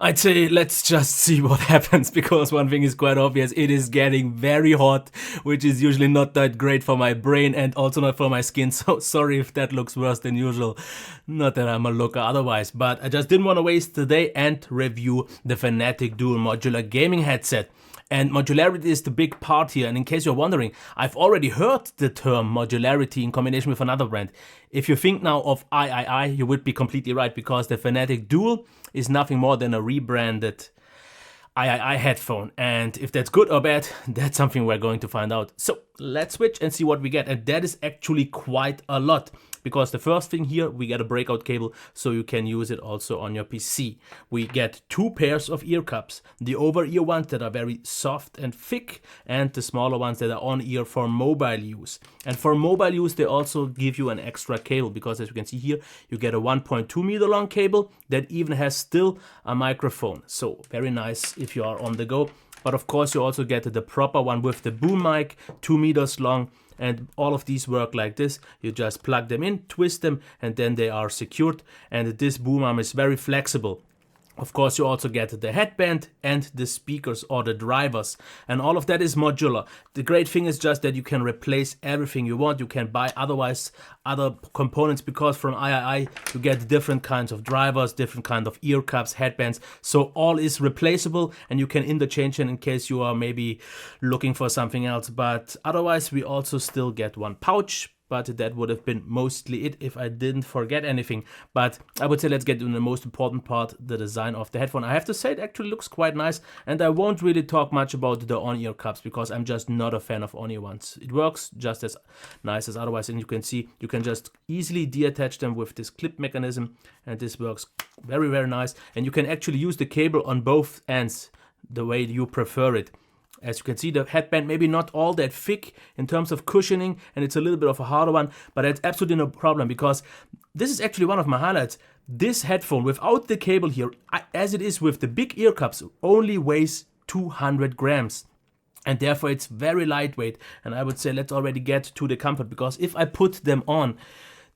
I'd say let's just see what happens, because one thing is quite obvious, it is getting very hot, which is usually not that great for my brain and also not for my skin, so sorry if that looks worse than usual. Not that I'm a looker otherwise, but I just didn't want to waste the day and review the Fnatic Duel modular gaming headset. And modularity is the big part here, and in case you're wondering, I've already heard the term modularity in combination with another brand. If you think now of III, you would be completely right, because the Fnatic Duel is nothing more than a rebranded III headphone, and if that's good or bad, that's something we're going to find out. So let's switch and see what we get, and that is actually quite a lot. Because the first thing here, we get a breakout cable, so you can use it also on your PC. We get 2 pairs of ear cups, the over-ear ones that are very soft and thick, and the smaller ones that are on-ear for mobile use. And for mobile use, they also give you an extra cable, because as you can see here, you get a 1.2 meter long cable that even has still a microphone. So very nice if you are on the go. But of course, you also get the proper one with the boom mic, 2 meters long. And all of these work like this. You just plug them in, twist them, and then they are secured. And this boom arm is very flexible. Of course, you also get the headband and the speakers or the drivers, and all of that is modular. The great thing is just that you can replace everything you want. You can buy otherwise other components, because from III you get different kinds of drivers, different kind of ear cups, headbands, so all is replaceable, and you can interchange it in case you are maybe looking for something else. But otherwise we also still get one pouch, but that would have been mostly it if I didn't forget anything. But I would say let's get to the most important part, the design of the headphone. I have to say it actually looks quite nice, and I won't really talk much about the on-ear cups, because I'm just not a fan of on-ear ones. It works just as nice as otherwise, and you can see you can just easily deattach them with this clip mechanism, and this works very, very nice. And you can actually use the cable on both ends the way you prefer it. As you can see, the headband maybe not all that thick in terms of cushioning, and it's a little bit of a harder one, but that's absolutely no problem, because this is actually one of my highlights. This headphone without the cable here, as it is with the big ear cups, only weighs 200 grams. And therefore it's very lightweight, and I would say let's already get to the comfort, because if I put them on,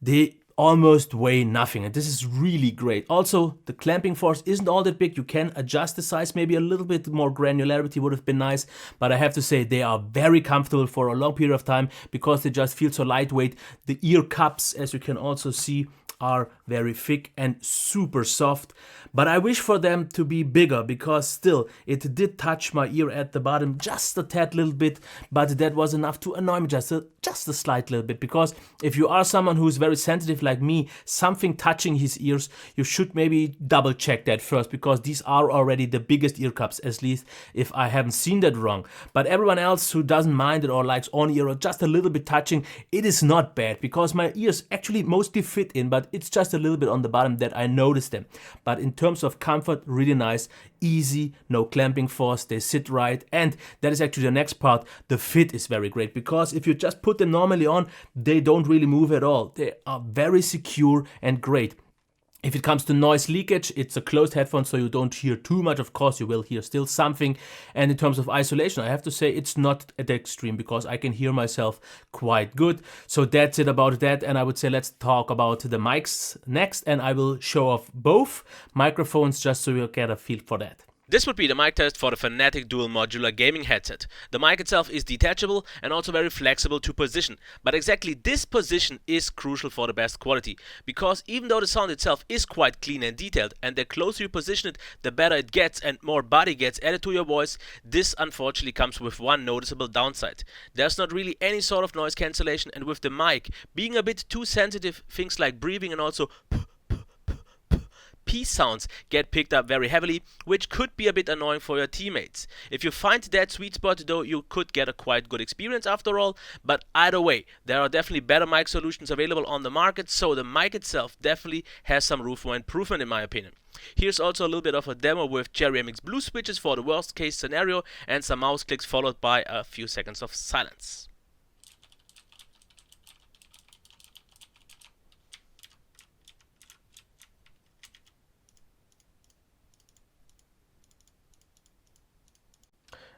they almost weigh nothing, and this is really great. Also, the clamping force isn't all that big. You can adjust the size, maybe a little bit more granularity would have been nice, but I have to say they are very comfortable for a long period of time, because they just feel so lightweight. The ear cups, as you can also see, are very thick and super soft, but I wish for them to be bigger, because still it did touch my ear at the bottom just a tad little bit, but that was enough to annoy me just a slight little bit. Because if you are someone who's very sensitive like me, something touching his ears, you should maybe double check that first, because these are already the biggest ear cups, at least if I haven't seen that wrong. But everyone else who doesn't mind it or likes on ear or just a little bit touching, it is not bad, because my ears actually mostly fit in, but it's just a little bit on the bottom that I notice them. But in terms of comfort, really nice, easy, no clamping force, they sit right, and that is actually the next part. The fit is very great, because if you just put them normally on, they don't really move at all. They are very secure and great. If it comes to noise leakage, it's a closed headphone, so you don't hear too much. Of course, you will hear still something. And in terms of isolation, I have to say it's not at the extreme, because I can hear myself quite good. So that's it about that. And I would say let's talk about the mics next, and I will show off both microphones just so you'll get a feel for that. This would be the mic test for the Fnatic Duel modular gaming headset. The mic itself is detachable and also very flexible to position, but exactly this position is crucial for the best quality, because even though the sound itself is quite clean and detailed, and the closer you position it, the better it gets and more body gets added to your voice, this unfortunately comes with one noticeable downside. There's not really any sort of noise cancellation, and with the mic being a bit too sensitive, things like breathing and also P sounds get picked up very heavily, which could be a bit annoying for your teammates. If you find that sweet spot though, you could get a quite good experience after all, but either way, there are definitely better mic solutions available on the market, so the mic itself definitely has some room for improvement in my opinion. Here's also a little bit of a demo with Cherry MX Blue switches for the worst case scenario, and some mouse clicks followed by a few seconds of silence.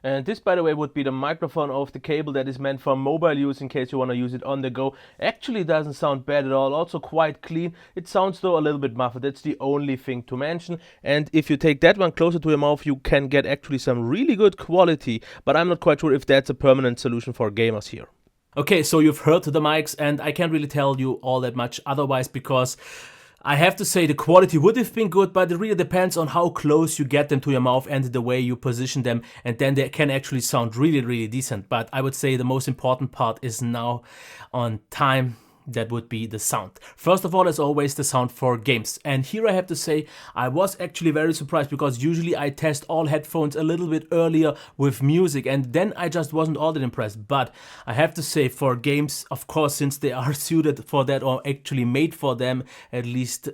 And this, by the way, would be the microphone of the cable that is meant for mobile use in case you want to use it on the go. Actually doesn't sound bad at all, also quite clean. It sounds though a little bit muffled, that's the only thing to mention. And if you take that one closer to your mouth, you can get actually some really good quality, but I'm not quite sure if that's a permanent solution for gamers here. Okay, so you've heard the mics, and I can't really tell you all that much otherwise, because I have to say the quality would have been good, but it really depends on how close you get them to your mouth and the way you position them, and then they can actually sound really, really decent. But I would say the most important part is now on time. That would be the sound. First of all, as always, the sound for games. And here I have to say, I was actually very surprised, because usually I test all headphones a little bit earlier with music, and then I just wasn't all that impressed. But I have to say, for games, of course, since they are suited for that, or actually made for them, at least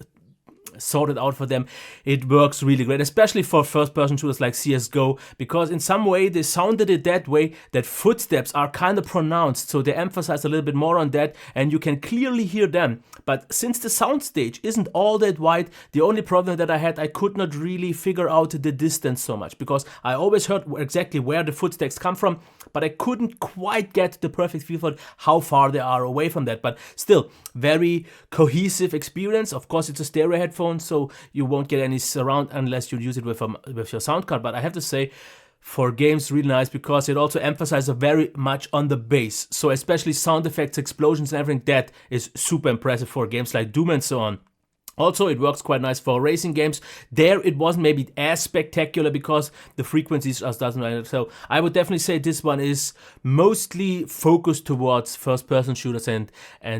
sorted out for them, it works really great, especially for first-person shooters like CSGO, because in some way they sounded it that way, that footsteps are kind of pronounced, so they emphasize a little bit more on that, and you can clearly hear them. But since the soundstage isn't all that wide, the only problem that I had, I could not really figure out the distance so much, because I always heard exactly where the footsteps come from, but I couldn't quite get the perfect feel for how far they are away from that. But still, very cohesive experience. Of course, it's a stereo headphone, so you won't get any surround unless you use it with your sound card. But I have to say, for games, really nice, because it also emphasizes very much on the bass. So especially sound effects, explosions and everything, that is super impressive for games like Doom and so on. Also, it works quite nice for racing games. There, it wasn't maybe as spectacular because the frequencies just doesn't matter. So I would definitely say this one is mostly focused towards first-person shooters and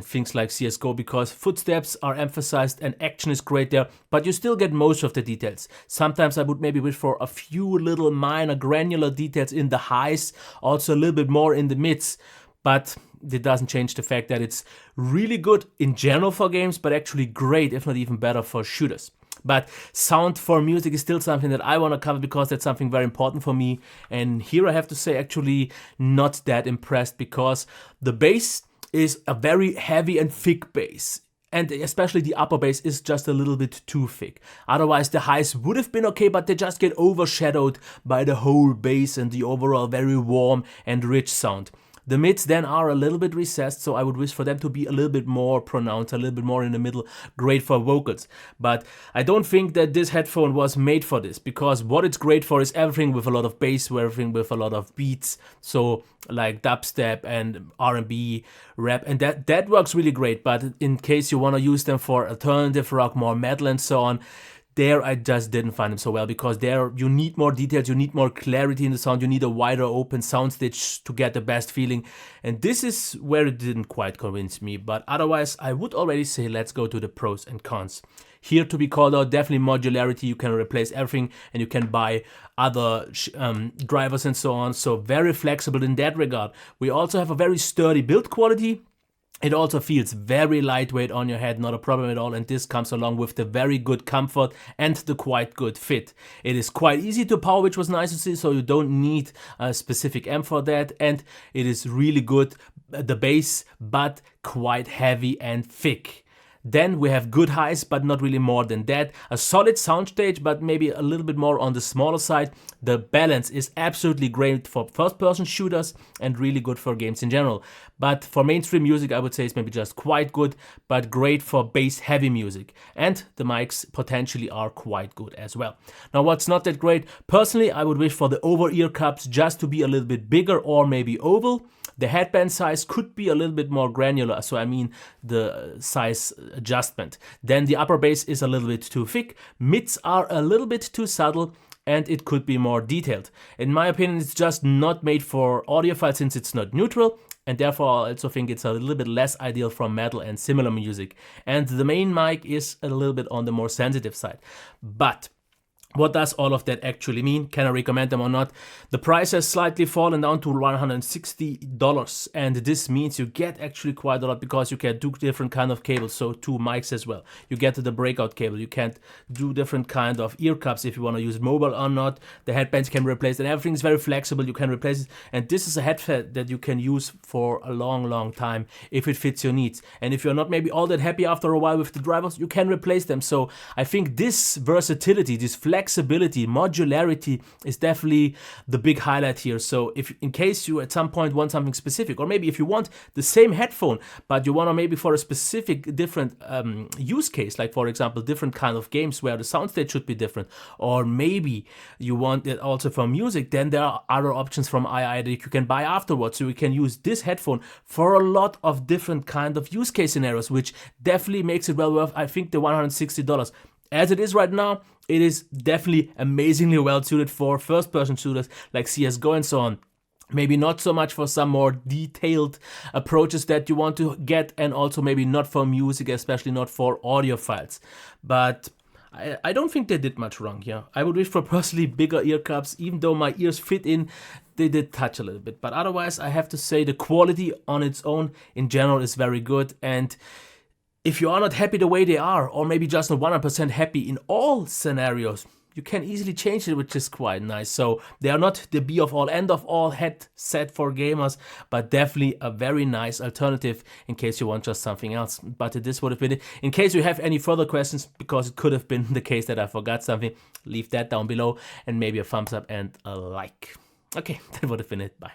things like CSGO, because footsteps are emphasized and action is great there, but you still get most of the details. Sometimes I would maybe wish for a few little minor granular details in the highs, also a little bit more in the mids, but it doesn't change the fact that it's really good in general for games, but actually great, if not even better, for shooters. But sound for music is still something that I want to cover, because that's something very important for me. And here I have to say, actually not that impressed, because the bass is a very heavy and thick bass. And especially the upper bass is just a little bit too thick. Otherwise the highs would have been okay, but they just get overshadowed by the whole bass and the overall very warm and rich sound. The mids then are a little bit recessed, so I would wish for them to be a little bit more pronounced, a little bit more in the middle, great for vocals. But I don't think that this headphone was made for this, because what it's great for is everything with a lot of bass, everything with a lot of beats, so like dubstep and R&B, rap, and that works really great. But in case you want to use them for alternative rock, more metal and so on, there I just didn't find them so well, because there you need more details, you need more clarity in the sound, you need a wider open soundstage to get the best feeling, and this is where it didn't quite convince me. But otherwise I would already say let's go to the pros and cons. Here to be called out, definitely modularity, you can replace everything and you can buy other drivers and so on, so very flexible in that regard. We also have a very sturdy build quality. It also feels very lightweight on your head, not a problem at all, and this comes along with the very good comfort and the quite good fit. It is quite easy to power, which was nice to see, so you don't need a specific amp for that, and it is really good, the bass, but quite heavy and thick. Then we have good highs, but not really more than that. A solid soundstage, but maybe a little bit more on the smaller side. The balance is absolutely great for first-person shooters and really good for games in general. But for mainstream music, I would say it's maybe just quite good, but great for bass-heavy music. And the mics potentially are quite good as well. Now, what's not that great? Personally, I would wish for the over-ear cups just to be a little bit bigger or maybe oval. The headband size could be a little bit more granular, so I mean the size adjustment. Then the upper bass is a little bit too thick, mids are a little bit too subtle, and it could be more detailed. In my opinion, it's just not made for audiophile since it's not neutral, and therefore I also think it's a little bit less ideal for metal and similar music. And the main mic is a little bit on the more sensitive side. But what does all of that actually mean? Can I recommend them or not? The price has slightly fallen down to $160, and this means you get actually quite a lot, because you can do different kind of cables, so 2 mics as well. You get the breakout cable, you can do different kind of ear cups if you want to use mobile or not. The headbands can be replaced, and everything is very flexible, you can replace it, and this is a headset that you can use for a long time if it fits your needs. And if you're not maybe all that happy after a while with the drivers, you can replace them. So I think this versatility, this flexibility flexibility, modularity is definitely the big highlight here. So if in case you at some point want something specific, or maybe if you want the same headphone, but you want to maybe for a specific different use case, like for example, different kind of games where the sound state should be different, or maybe you want it also for music, then there are other options from II that you can buy afterwards. So you can use this headphone for a lot of different kind of use case scenarios, which definitely makes it well worth, I think, the $160. As it is right now, it is definitely amazingly well suited for first-person shooters like CSGO and so on. Maybe not so much for some more detailed approaches that you want to get, and also maybe not for music, especially not for audio files. But I don't think they did much wrong here. I would wish for personally bigger ear cups, even though my ears fit in, they did touch a little bit. But otherwise, I have to say the quality on its own in general is very good. And if you are not happy the way they are, or maybe just not 100% happy in all scenarios, you can easily change it, which is quite nice. So they are not the be of all end of all headset for gamers, but definitely a very nice alternative in case you want just something else. But this would have been it. In case you have any further questions, because it could have been the case that I forgot something, leave that down below, and maybe a thumbs up and a like. Okay, that would have been it. Bye.